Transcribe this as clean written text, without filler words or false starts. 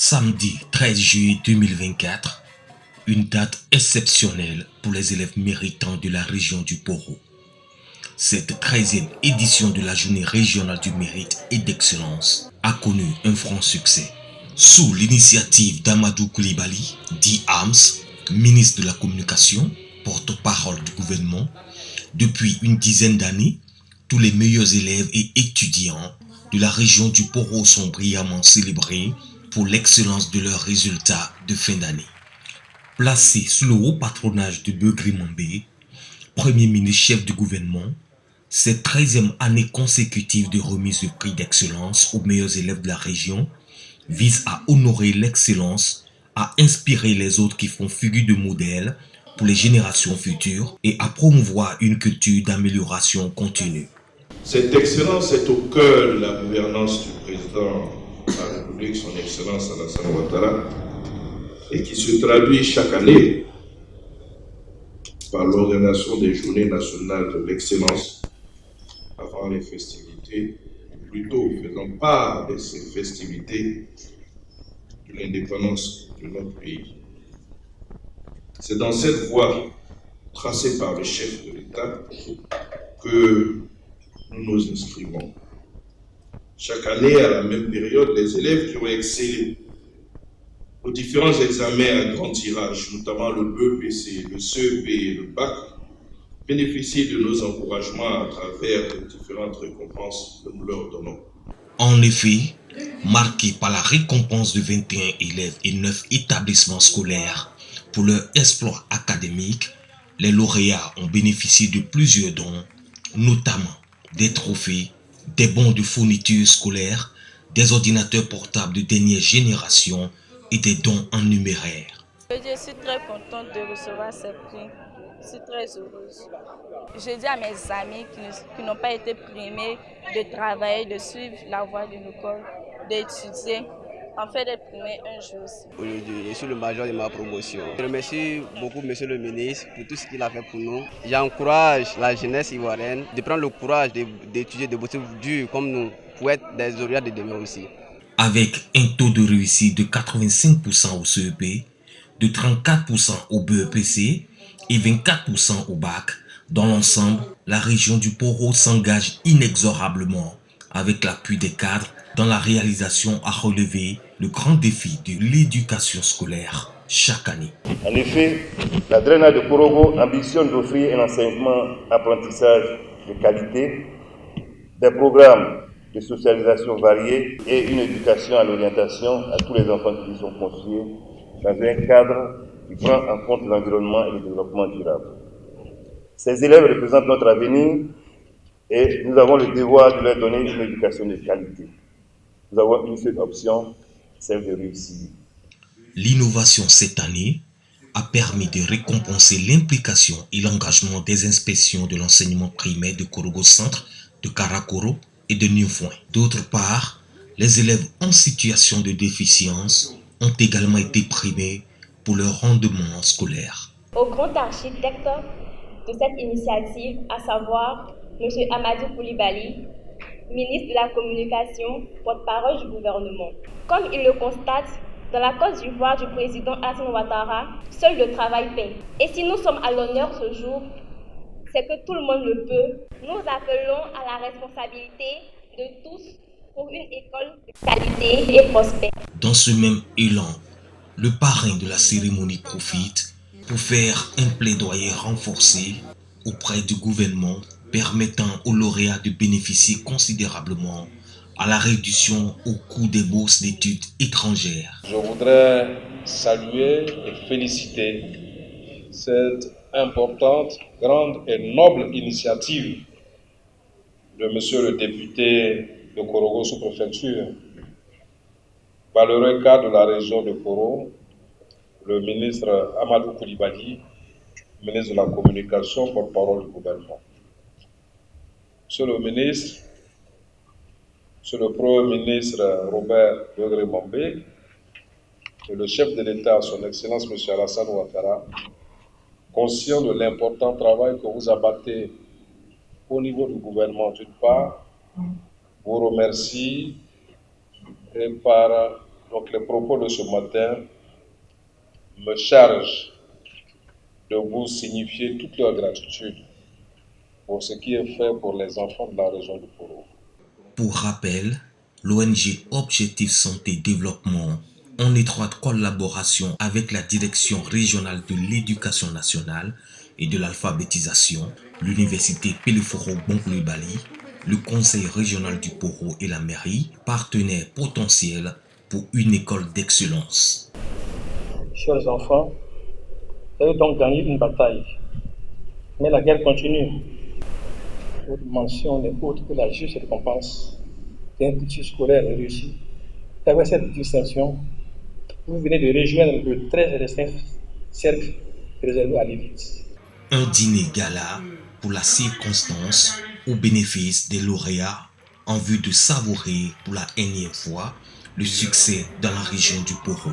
Samedi 13 juillet 2024, une date exceptionnelle pour les élèves méritants de la région du Poro. Cette 13e édition de la Journée régionale du mérite et d'excellence a connu un franc succès. Sous l'initiative d'Amadou Koulibaly, dit AMS, ministre de la Communication, porte-parole du gouvernement, depuis une dizaine d'années, tous les meilleurs élèves et étudiants de la région du Poro sont brillamment célébrés pour l'excellence de leurs résultats de fin d'année. Placé sous le haut patronage de Beugri Mambé, Premier ministre chef du gouvernement, cette 13e année consécutive de remise de prix d'excellence aux meilleurs élèves de la région vise à honorer l'excellence, à inspirer les autres qui font figure de modèle pour les générations futures et à promouvoir une culture d'amélioration continue. Cette excellence est au cœur de la gouvernance du président de la République, son Excellence Alassane Ouattara, et qui se traduit chaque année par l'organisation des Journées nationales de l'excellence avant les festivités, plutôt faisant part de ces festivités de l'indépendance de notre pays. C'est dans cette voie tracée par le chef de l'État que nous nous inscrivons. Chaque année, à la même période, les élèves qui ont excellé aux différents examens à grand tirage, notamment le BEPC, le CEP et le BAC, bénéficient de nos encouragements à travers les différentes récompenses que nous leur donnons. En effet, marqués par la récompense de 21 élèves et 9 établissements scolaires pour leur exploit académique, les lauréats ont bénéficié de plusieurs dons, notamment des trophées, des bons de fourniture scolaire, des ordinateurs portables de dernière génération et des dons en numéraire. Je suis très contente de recevoir ces prix. Je suis très heureuse. Je dis à mes amis qui n'ont pas été primés de travailler, de suivre la voie de l'école, d'étudier, en fait d'être primé un jour aussi. Aujourd'hui, je suis le major de ma promotion. Je remercie beaucoup Monsieur le ministre pour tout ce qu'il a fait pour nous. J'encourage la jeunesse ivoirienne de prendre le courage d'étudier, de bosser dur comme nous, pour être des lauréats de demain aussi. Avec un taux de réussite de 85% au CEP, de 34% au BEPC et 24% au BAC, dans l'ensemble, la région du Poro s'engage inexorablement avec l'appui des cadres dans la réalisation à relever le grand défi de l'éducation scolaire chaque année. En effet, la DRENA de Korogo ambitionne d'offrir un enseignement-apprentissage de qualité, des programmes de socialisation variés et une éducation à l'orientation à tous les enfants qui y sont confiés dans un cadre qui prend en compte l'environnement et le développement durable. Ces élèves représentent notre avenir et nous avons le devoir de leur donner une éducation de qualité. Nous avons une seule option, celle de réussir. L'innovation cette année a permis de récompenser l'implication et l'engagement des inspections de l'enseignement primaire de Korogo Centre, de Karakoro et de Newfoin. D'autre part, les élèves en situation de déficience ont également été primés pour leur rendement scolaire. Au grand architecte de cette initiative, à savoir M. Amadou Koulibaly, ministre de la Communication, porte-parole du gouvernement. Comme il le constate, dans la Côte d'Ivoire du président Alassane Ouattara, seul le travail paie. Et si nous sommes à l'honneur ce jour, c'est que tout le monde le peut. Nous appelons à la responsabilité de tous pour une école de qualité et prospère. Dans ce même élan, le parrain de la cérémonie profite pour faire un plaidoyer renforcé auprès du gouvernement permettant aux lauréats de bénéficier considérablement à la réduction au coût des bourses d'études étrangères. Je voudrais saluer et féliciter cette importante, grande et noble initiative de Monsieur le député de Korogo sous-préfecture, valeureux cadre de la région de Koro, le ministre Amadou Koulibaly, ministre de la Communication, porte-parole du gouvernement. Monsieur le ministre, Monsieur le Premier ministre Robert Beugri Mambé et le chef de l'État, son Excellence M. Alassane Ouattara, conscient de l'important travail que vous abattez au niveau du gouvernement d'une part, vous remercie et par Donc les propos de ce matin me chargent de vous signifier toute leur gratitude pour ce qui est fait pour les enfants de la région du Poro. Pour rappel, l'ONG Objectif Santé Développement, en étroite collaboration avec la Direction régionale de l'éducation nationale et de l'alphabétisation, l'Université Peleforo Bonkoulibaly, le Conseil régional du Poro et la mairie, partenaires potentiels pour une école d'excellence. Chers enfants, vous avez donc gagné une bataille, mais la guerre continue. Votre mention n'est autre que la juste récompense d'un cursus scolaire réussi. Avec cette distinction, vous venez de rejoindre le très restreint cercle réservé à l'élite. Un dîner gala pour la circonstance au bénéfice des lauréats en vue de savourer pour la énième fois le succès dans la région du Poro.